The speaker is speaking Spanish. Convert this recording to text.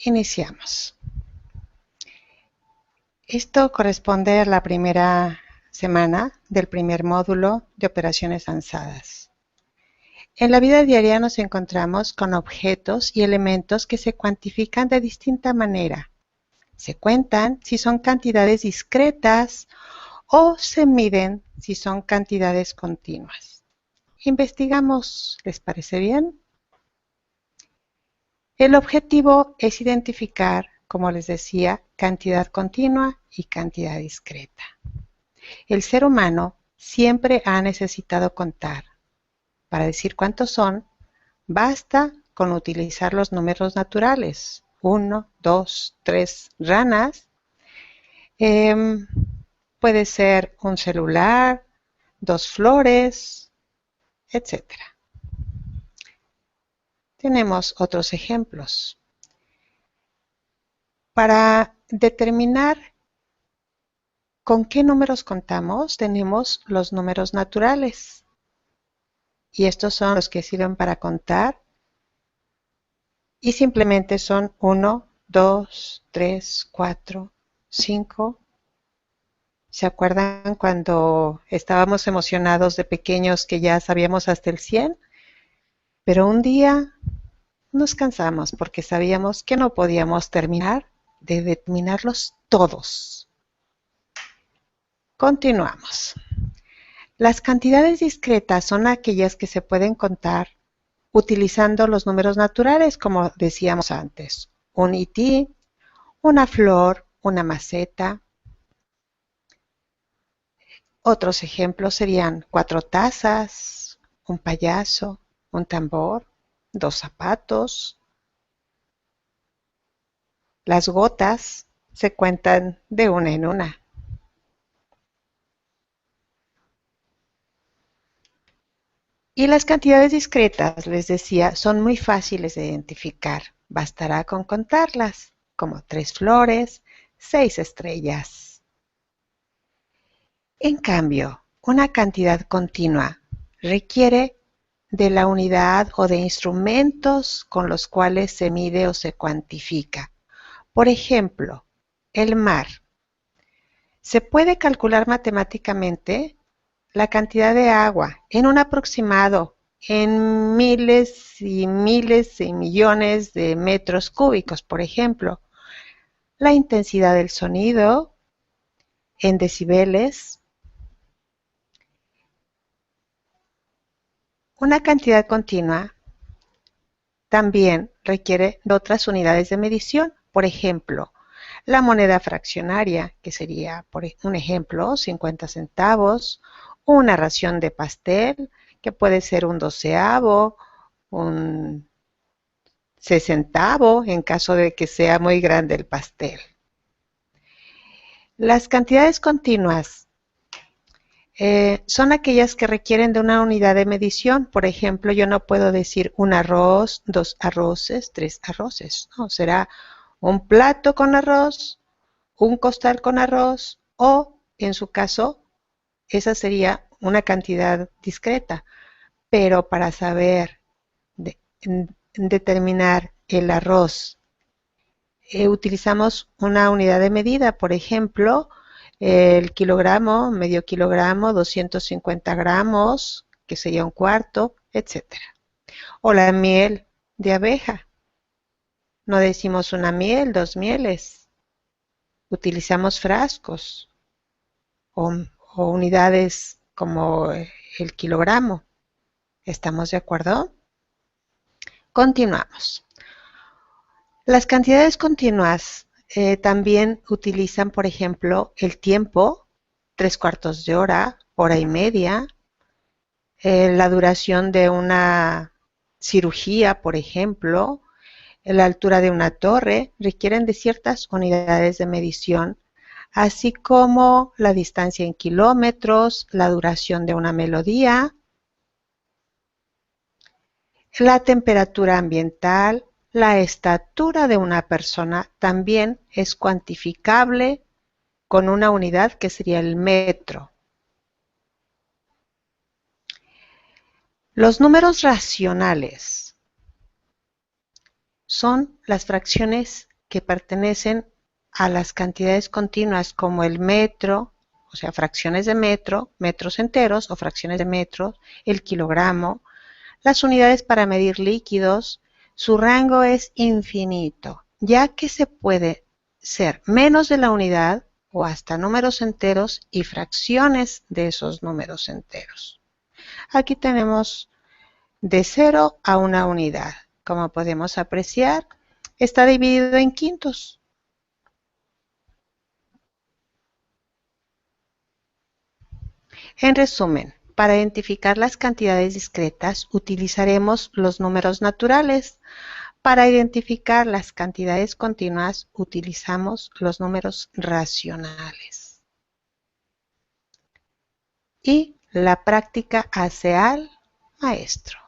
Iniciamos. Esto corresponde a la primera semana del primer módulo de operaciones avanzadas. En la vida diaria nos encontramos con objetos y elementos que se cuantifican de distinta manera. Se cuentan si son cantidades discretas o se miden si son cantidades continuas. Investigamos, ¿les parece bien? El objetivo es identificar, como les decía, cantidad continua y cantidad discreta. El ser humano siempre ha necesitado contar. Para decir cuántos son, basta con utilizar los números naturales. 1, 2, 3 ranas. Puede ser un celular, 2 flores, etc. Tenemos otros ejemplos. Para determinar con qué números contamos, tenemos los números naturales. Y estos son los que sirven para contar. Y simplemente son 1, 2, 3, 4, 5. ¿Se acuerdan cuando estábamos emocionados de pequeños que ya sabíamos hasta el 100? Pero un día nos cansamos porque sabíamos que no podíamos terminar de determinarlos todos. Continuamos. Las cantidades discretas son aquellas que se pueden contar utilizando los números naturales, como decíamos antes. Un IT, una flor, una maceta. Otros ejemplos serían 4 tazas, un payaso, un tambor, 2 zapatos. Las gotas se cuentan de una en una. Y las cantidades discretas, les decía, son muy fáciles de identificar. Bastará con contarlas, como 3 flores, 6 estrellas. En cambio, una cantidad continua requiere de la unidad o de instrumentos con los cuales se mide o se cuantifica. Por ejemplo, el mar. Se puede calcular matemáticamente la cantidad de agua en un aproximado, en miles y millones de metros cúbicos, por ejemplo. La intensidad del sonido en decibeles. Una cantidad continua también requiere de otras unidades de medición. Por ejemplo, la moneda fraccionaria, que sería, por un ejemplo, 50 centavos, una ración de pastel, que puede ser un doceavo, un sesentavo, en caso de que sea muy grande el pastel. Las cantidades continuas son aquellas que requieren de una unidad de medición. Por ejemplo, yo no puedo decir un arroz, 2 arroces, 3 arroces. No, será un plato con arroz, un costal con arroz o, en su caso, esa sería una cantidad discreta. Pero para saber determinar el arroz, utilizamos una unidad de medida. Por ejemplo, el kilogramo, medio kilogramo, 250 gramos, que sería un cuarto, etc. O la miel de abeja. No decimos una miel, 2 mieles. Utilizamos frascos o unidades como el kilogramo. ¿Estamos de acuerdo? Continuamos. Las cantidades continuas también utilizan, por ejemplo, el tiempo, 3/4 de hora, hora y media, la duración de una cirugía, por ejemplo, la altura de una torre, requieren de ciertas unidades de medición, así como la distancia en kilómetros, la duración de una melodía, la temperatura ambiental, la estatura de una persona también es cuantificable con una unidad que sería el metro. Los números racionales son las fracciones que pertenecen a las cantidades continuas como el metro, o sea, fracciones de metro, metros enteros o fracciones de metros, el kilogramo, las unidades para medir líquidos. Su rango es infinito, ya que se puede ser menos de la unidad o hasta números enteros y fracciones de esos números enteros. Aquí tenemos de 0 a una unidad. Como podemos apreciar, está dividido en quintos. En resumen, para identificar las cantidades discretas utilizaremos los números naturales. Para identificar las cantidades continuas utilizamos los números racionales. Y la práctica hace al maestro.